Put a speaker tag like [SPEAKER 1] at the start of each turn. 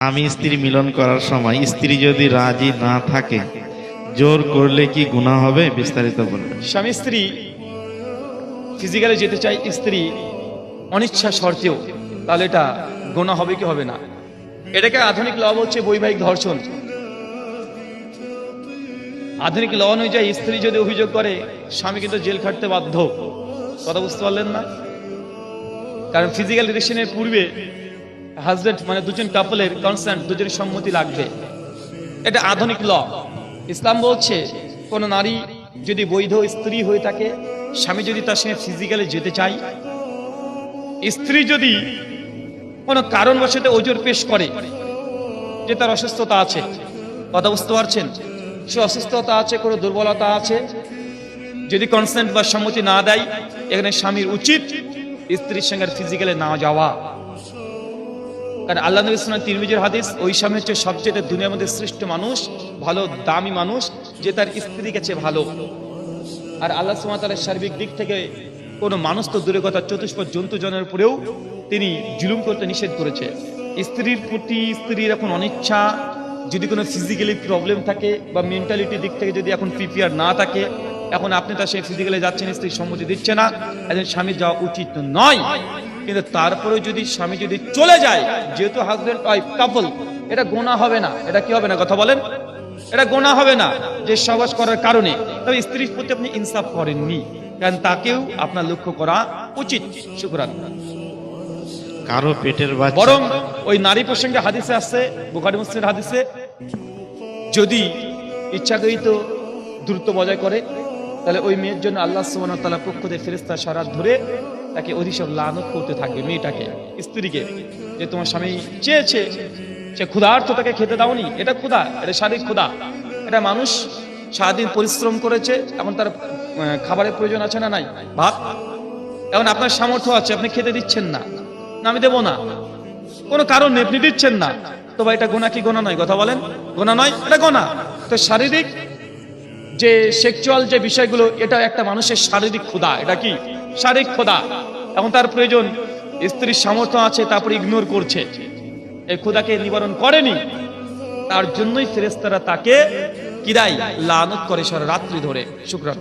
[SPEAKER 1] স্বামী স্ত্রী মিলন করার সময় স্ত্রী যদি রাজি না থাকে জোর করলে কি গুনাহ হবে? বিস্তারিত বলবেন।
[SPEAKER 2] স্বামী স্ত্রী ফিজিক্যালি যেতে চাই, স্ত্রী অনিচ্ছা সত্ত্বেও, তাহলে এটা গুনাহ হবে কি হবে না? এটাকে আধুনিক ল হচ্ছে বৈবাহিক ধর্ষণ। আধুনিক ল অনুযায়ী স্ত্রী যদি অভিযোগ করে, স্বামী কিন্তু জেল খাটতে বাধ্য। কথা বুঝতে পারলেন না? কারণ ফিজিক্যাল রিলেশনের পূর্বে হাজব্যান্ড মানে দুজন কাপলের কনসেন্ট, দুজনের সম্মতি লাগবে। এটা আধুনিক ল। ইসলাম বলছে কোন নারী যদি বৈধ স্ত্রী হয়ে থাকে, স্বামী যদি তার সঙ্গে ফিজিক্যালি যেতে চায়, স্ত্রী যদি কোনো কারণবশত ওজোর পেশ করে যে তার অসুস্থতা আছে, কথা বুঝতে পারছেন, সে অসুস্থতা আছে, কোনো দুর্বলতা আছে, যদি কনসেন্ট বা সম্মতি না দেয়, এখানে স্বামীর উচিত স্ত্রীর সঙ্গে ফিজিক্যালি না যাওয়া। কারণ আল্লাহ নবী সাল্লাল্লাহু আলাইহি ওয়াসাল্লাম তিরমিজির হাদিস, ওই স্বামী হচ্ছে সবচেয়ে দুনিয়ার মধ্যে শ্রেষ্ঠ মানুষ, ভালো দামি মানুষ, যে তার স্ত্রীর কাছে ভালো। আর আল্লাহ সুবহানাহু ওয়া তাআলা সার্বিক দিক থেকে কোনো মানুষ তো দূরে কথা, চতুষ্পদ জন্তু জনের উপরেও তিনি জুলুম করতে নিষেধ করেছে। স্ত্রীর প্রতি স্ত্রীর এখন অনিচ্ছা, যদি কোনো ফিজিক্যালি প্রবলেম থাকে বা মেন্টালিটির দিক থেকে যদি এখন প্রিপেয়ার না থাকে, এখন আপনি তার সেই ফিজিক্যালি যাচ্ছেন, স্ত্রীর সম্মতি দিচ্ছে না, একজন স্বামীর যাওয়া উচিত নয়। কিন্তু তারপরে যদি স্বামী যদি চলে যায়, যেহেতু হাজব্যান্ড ওয়াইফ কাপল, এটা গুনাহ হবে না। এটা কি হবে না? কথা বলেন, এটা গুনাহ হবে না যে সহবাস করার কারণে। তবে স্ত্রীর প্রতি আপনি ইনসাফ করেননি, কারণ তাকেও আপনার লক্ষ্য করা উচিত। শুকরান।
[SPEAKER 1] কারো পেটের বাচ্চা,
[SPEAKER 2] বরং ওই নারী প্রসঙ্গে হাদিসে আছে, বুখারী মুসলিমের হাদিসে, যদি ইচ্ছাকৃত দূরত্ব বজায় করে, তাহলে ওই মেয়ের জন্য আল্লাহ সুবহানাহু ওয়া তাআলা পক্ষ থেকে ফেরেশতা সারাত ধরে তাকে অধিশাপ লানত করতে থাকবে, মেয়েটাকে, স্ত্রীকে, যে তোমার স্বামী চেয়েছে, সে ক্ষুধার্ত, তাকে খেতে দাওনি। এটা ক্ষুধা, এটা শারীরিক ক্ষুধা। এটা মানুষ সারাদিন পরিশ্রম করেছে, এখন তার খাবারের প্রয়োজন আছে না নাই? ভাত। এখন আপনার সামর্থ্য আছে, আপনি খেতে দিচ্ছেন না, না আমি দেবো না, কোনো কারণ নেই, আপনি দিচ্ছেন না, তো ভাই এটা গুনাহ কি গুনাহ নয়? কথা বলেন, গুনাহ নয়? এটা গুনাহ। তো শারীরিক যে সেক্সুয়াল যে বিষয়গুলো, এটা একটা মানুষের শারীরিক ক্ষুধা। এটা কি? শারীরিক ক্ষুধা। এখন তার প্রয়োজন, স্ত্রীর সামর্থ্য আছে, তারপরে ইগনোর করছে, এই ক্ষুধাকে নিবারণ করেনি, তার জন্যই ফেরেশতারা তাকে কিরাই লানত করে সারা রাত্রি ধরে। শুকরান।